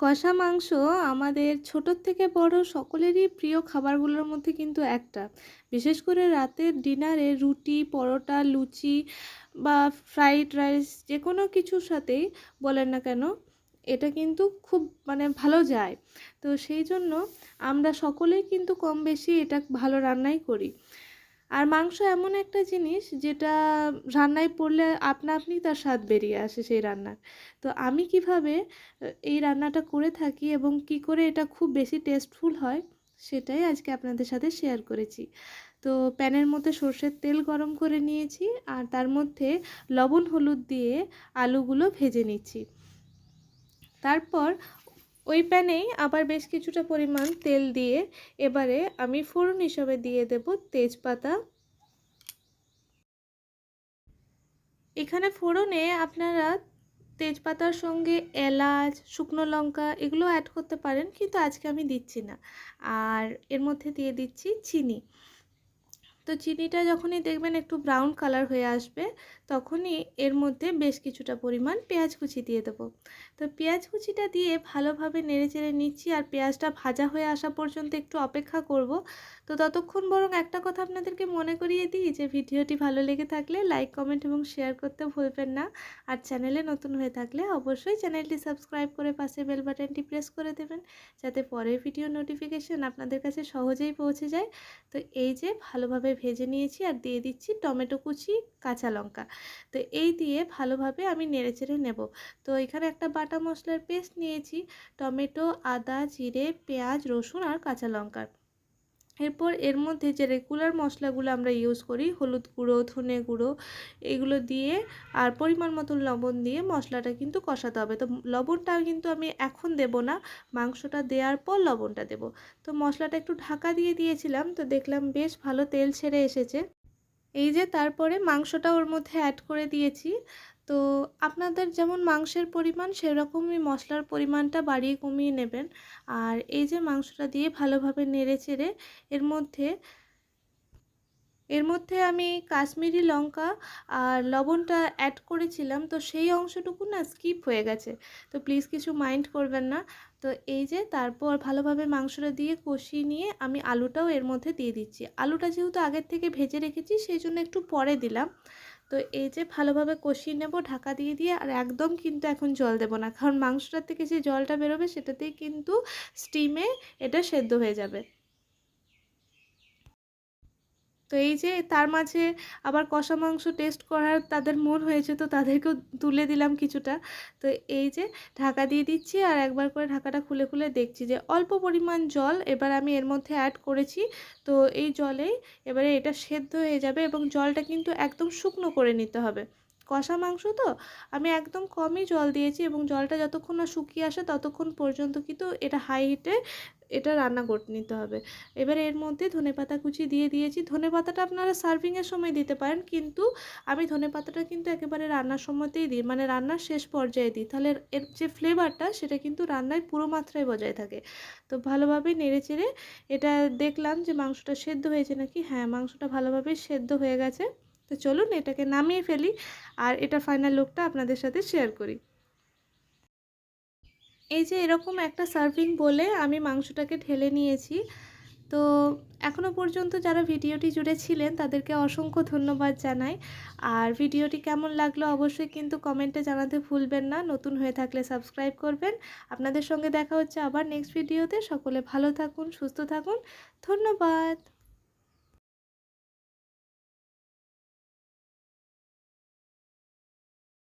কষা মাংস আমাদের ছোটোর থেকে বড় সকলেরই প্রিয় খাবারগুলোর মধ্যে কিন্তু একটা। বিশেষ করে রাতের ডিনারে রুটি, পরোটা, লুচি বা ফ্রাইড রাইস যে কোনো কিছুর সাথেই বলেন না কেন, এটা কিন্তু খুব ভালো যায়। তো সেই জন্য আমরা সকলেই কিন্তু কম বেশি এটা ভালো রান্নাই করি। আর মাংস এমন একটা জিনিস যেটা রান্নায় পড়লে আপনা আপনি তার স্বাদ বেরিয়ে আসে সেই রান্নার। তো আমি কিভাবে এই রান্নাটা করে থাকি এবং কি করে এটা খুব বেশি টেস্টফুল হয় সেটাই আজকে আপনাদের সাথে শেয়ার করেছি। তো প্যানের মধ্যে সর্ষের তেল গরম করে নিয়েছি আর তার মধ্যে লবণ হলুদ দিয়ে আলুগুলো ভেজে নিচ্ছি। তারপর ওই প্যানেই আবার বেশ কিছুটা পরিমাণ তেল দিয়ে এবারে আমি ফোড়ন হিসাবে দিয়ে দেব তেজপাতা। এখানে ফোড়নে আপনারা তেজপাতার সঙ্গে এলাচ, শুকনো লঙ্কা এগুলো অ্যাড করতে পারেন, কিন্তু আজকে আমি দিচ্ছি না। আর এর মধ্যে দিয়ে দিচ্ছি চিনি। তো চিনিটা যখনই দেখবেন একটু ব্রাউন কালার হয়ে আসবে তখনই এর মধ্যে বেশ কিছুটা পরিমাণ পেঁয়াজ কুচি দিয়ে দেবো। তো পেঁয়াজ কুচিটা দিয়ে ভালোভাবে নেড়েচেড়ে নিচ্ছি আর পেঁয়াজটা ভাজা হয়ে আসা পর্যন্ত একটু অপেক্ষা করব। তো ততক্ষণ বরং একটা কথা আপনাদেরকে মনে করিয়ে দিই যে ভিডিওটি ভালো লেগে থাকলে লাইক, কমেন্ট এবং শেয়ার করতে ভুলবেন না। আর চ্যানেলে নতুন হয়ে থাকলে অবশ্যই চ্যানেলটি সাবস্ক্রাইব করে পাশে বেল বাটনটি প্রেস করে দেবেন, যাতে পরের ভিডিও নোটিফিকেশন আপনাদের কাছে সহজেই পৌঁছে যায়। তো এই যে ভালোভাবে ভেজে নিয়েছি আর দিয়ে দিচ্ছি টমেটো কুচি, কাঁচা লঙ্কা। তো এই দিয়ে ভালোভাবে আমি নেড়েচেড়ে নেব। তো এখানে একটা বাটা মশলার পেস্ট নিয়েছি, টমেটো, আদা, জিরে, পেঁয়াজ, রসুন আর কাঁচা লঙ্কার। এরপর এর মধ্যে যে রেগুলার মশলাগুলো আমরা ইউজ করি, হলুদ গুঁড়ো, ধনে গুঁড়ো, এগুলো দিয়ে আর পরিমাণ মতো লবণ দিয়ে মশলাটা কিন্তু কষাতে হবে। তো লবণটা কিন্তু আমি এখন দেব না, মাংসটা দেওয়ার পর লবণটা দেব। তো মশলাটা একটু ঢাকা দিয়ে দিয়েছিলাম, তো দেখলাম বেশ ভালো তেল ছেড়ে এসেছে। এই যে তারপরে মাংসটা ওর মধ্যে অ্যাড করে দিয়েছি। তো আপনাদের যেমন মাংসের পরিমাণ সেরকমই মশলার পরিমাণটা বাড়িয়ে কমিয়ে নেবেন। আর এই যে মাংসটা দিয়ে ভালোভাবে নেড়েচেড়ে এর মধ্যে আমি কাশ্মীরি লঙ্কা আর লবণটা অ্যাড করেছিলাম, তো সেই অংশটুকু না স্কিপ হয়ে গেছে। তো প্লিজ কিছু মাইন্ড করবেন না। তো এই যে তারপর ভালোভাবে মাংসটা দিয়ে কষিয়ে নিয়ে আমি আলুটাও এর মধ্যে দিয়ে দিচ্ছি। আলুটা যেহেতু আগের থেকে ভেজে রেখেছি সেই জন্য একটু পরে দিলাম। তো এই যে ভালোভাবে কষিয়ে নেব ঢাকা দিয়ে দিয়ে, আর একদম কিন্তু এখন জল দেব না, কারণ মাংসটার থেকে যে জলটা বেরোবে সেটাতেই কিন্তু স্টিমে এটা সেদ্ধ হয়ে যাবে। তো এই যে তার মাঝে আবার কষা মাংস টেস্ট করার তাদের মন হয়েছে, তো তাদেরকেও তুলে দিলাম কিছুটা। তো এই যে ঢাকা দিয়ে দিচ্ছি আর একবার করে ঢাকাটা খুলে খুলে দেখছি যে অল্প পরিমাণ জল এবার আমি এর মধ্যে অ্যাড করেছি। তো এই জলেই এবারে এটা সেদ্ধ হয়ে যাবে এবং জলটা কিন্তু একদম শুকনো করে নিতে হবে। কষা মাংস তো আমি একদম কমই জল দিয়েছি এবং জলটা যতক্ষণ না শুকিয়ে আসে ততক্ষণ পর্যন্ত কিন্তু এটা হাই হিটে এটা রান্না করে নিতে হবে। এবারে এর মধ্যে ধনেপাতা কুচি দিয়ে দিয়েছি। ধনেপাতাটা আপনারা সার্ভিংয়ের সময় দিতে পারেন, কিন্তু আমি ধনেপাতাটা কিন্তু একেবারে রান্নার সময়তেই দিই, রান্নার শেষ পর্যায়ে দিই, তাহলে এর যে ফ্লেভারটা সেটা কিন্তু রান্নায় পুরো মাত্রায় বজায় থাকে। তো ভালোভাবে নেড়েচেড়ে এটা দেখলাম যে মাংসটা সেদ্ধ হয়েছে নাকি। হ্যাঁ, মাংসটা ভালোভাবে সেদ্ধ হয়ে গেছে। তো চলুন এটাকে নামিয়ে ফেলি আর এটা ফাইনাল লুকটা আপনাদের সাথে শেয়ার করি। এই যে এরকম একটা সার্ভিং বলে আমি মাংসটাকে ঢেলে নিয়েছি। তো এখনও পর্যন্ত যারা ভিডিওটি জুড়ে ছিলেন তাদেরকে অসংখ্য ধন্যবাদ জানাই। আর ভিডিওটি কেমন লাগলো অবশ্যই কিন্তু কমেন্টে জানাতে ভুলবেন না। নতুন হয়ে থাকলে সাবস্ক্রাইব করবেন। আপনাদের সঙ্গে দেখা হচ্ছে আবার নেক্সট ভিডিওতে। সকলে ভালো থাকুন, সুস্থ থাকুন। ধন্যবাদ।